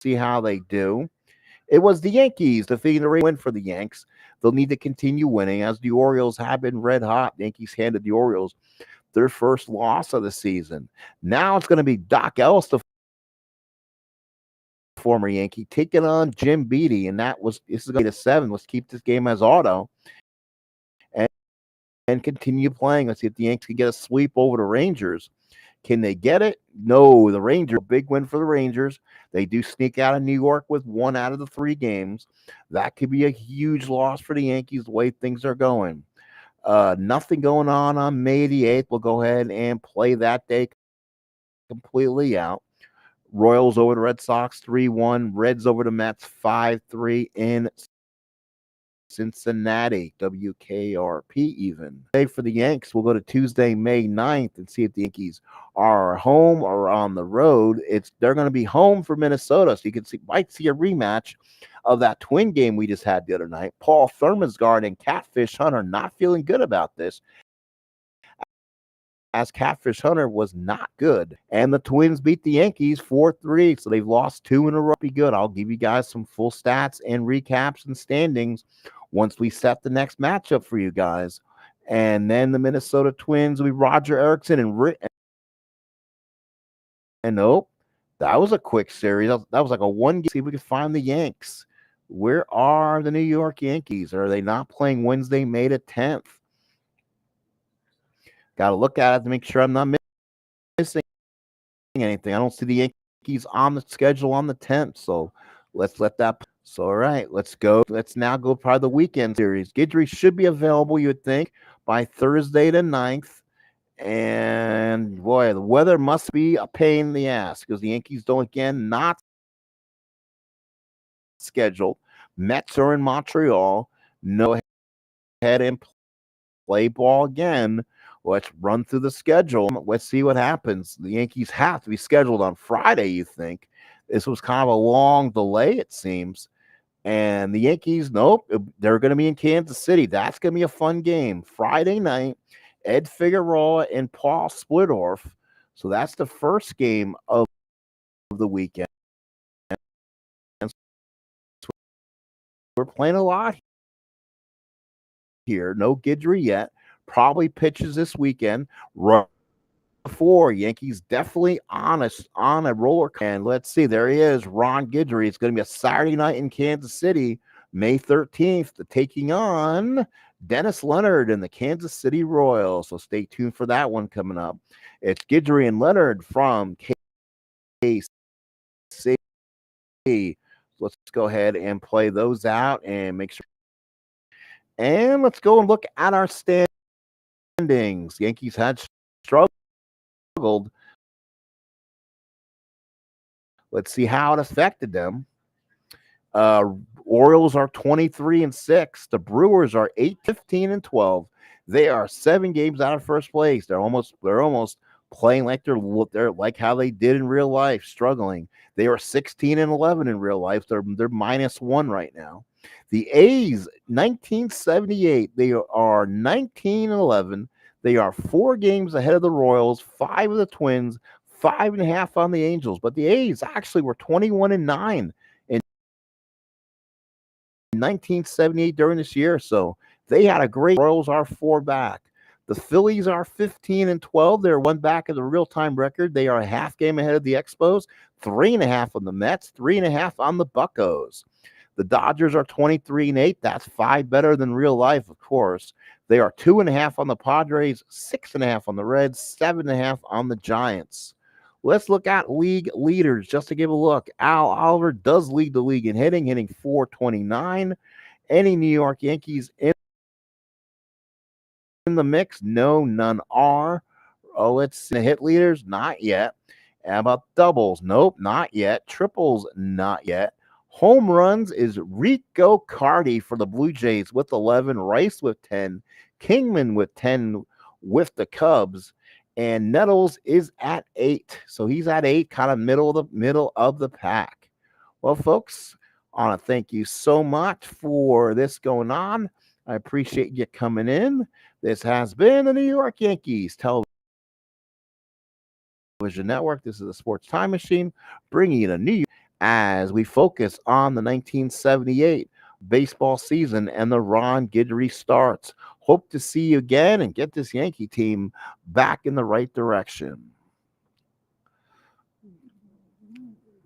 see how they do. It was the Yankees defeating the Rangers. Win for the Yanks. They'll need to continue winning as the Orioles have been red hot. The Yankees handed the Orioles their first loss of the season. Now it's going to be Doc Ellis, the former Yankee, taking on Jim Beattie, and this is going to be 7. Let's keep this game as auto and continue playing. Let's see if the Yankees can get a sweep over the Rangers. Can they get it? No, the Rangers, big win for the Rangers. They do sneak out of New York with 1 out of the 3 games. That could be a huge loss for the Yankees the way things are going. Nothing going on May the 8th. We'll go ahead and play that day completely out. Royals over the Red Sox 3-1. Reds over the Mets 5-3 in Cincinnati, WKRP even. Today for the Yanks, we'll go to Tuesday, May 9th and see if the Yankees are home or on the road. They're going to be home for Minnesota, so you might see a rematch of that Twin game we just had the other night. Paul Thurmonsgaard and Catfish Hunter not feeling good about this, as Catfish Hunter was not good. And the Twins beat the Yankees 4-3, so they've lost 2 in a row. Be good. I'll give you guys some full stats and recaps and standings once we set the next matchup for you guys. And then the Minnesota Twins will be Roger Erickson and nope, that was a quick series. That was like a 1 game. See if we can find the Yanks. Where are the New York Yankees? Are they not playing Wednesday, May the 10th? Got to look at it to make sure I'm not missing anything. I don't see the Yankees on the schedule on the 10th, so let's let that. So, all right, let's go. Let's now go probably the weekend series. Guidry should be available, you would think, by Thursday the 9th. And, boy, the weather must be a pain in the ass because the Yankees don't, again, not scheduled. Mets are in Montreal. No ahead and play ball again. Let's run through the schedule. Let's see what happens. The Yankees have to be scheduled on Friday, you think. This was kind of a long delay, it seems. And the Yankees, nope, they're going to be in Kansas City. That's going to be a fun game. Friday night, Ed Figueroa and Paul Splittorff. So that's the first game of the weekend. We're playing a lot here. No Guidry yet. Probably pitches this weekend. Right before Yankees definitely on a roller. And let's see, there he is, Ron Guidry. It's going to be a Saturday night in Kansas City, May 13th, taking on Dennis Leonard and the Kansas City Royals. So stay tuned for that one coming up. It's Guidry and Leonard from KC. Let's go ahead and play those out and make sure. And let's go and look at our standings. Yankees had struggled. Let's see how it affected them. Orioles are 23-6. The Brewers are 8-15-12. They are 7 games out of first place. They're almost playing like they're like how they did in real life, struggling. They are 16-11 in real life. They're -1 right now. The A's, 1978, they are 19-11. They are 4 games ahead of the Royals, 5 of the Twins, 5.5 on the Angels. But the A's actually were 21-9 in 1978 during this year. So they had a great. Royals are 4 back. The Phillies are 15-12. They're 1 back of the real-time record. They are a half game ahead of the Expos, 3.5 on the Mets, 3.5 on the Buccos. The Dodgers are 23-8. That's 5 better than real life, of course. They are 2.5 on the Padres, 6.5 on the Reds, 7.5 on the Giants. Let's look at league leaders just to give a look. Al Oliver does lead the league in hitting 429. Any New York Yankees in the mix? No, none are. Oh, let's see. The hit leaders? Not yet. How about doubles? Nope, not yet. Triples? Not yet. Home runs is Rico Cardi for the Blue Jays with 11, Rice with 10, Kingman with 10 with the Cubs, and Nettles is at 8. So he's at 8, kind of middle of the pack. Well, folks, I want to thank you so much for this going on. I appreciate you coming in. This has been the New York Yankees Television Network. This is the Sports Time Machine, bringing you to New York as we focus on the 1978 baseball season and the Ron Guidry starts. Hope to see you again and get this Yankee team back in the right direction.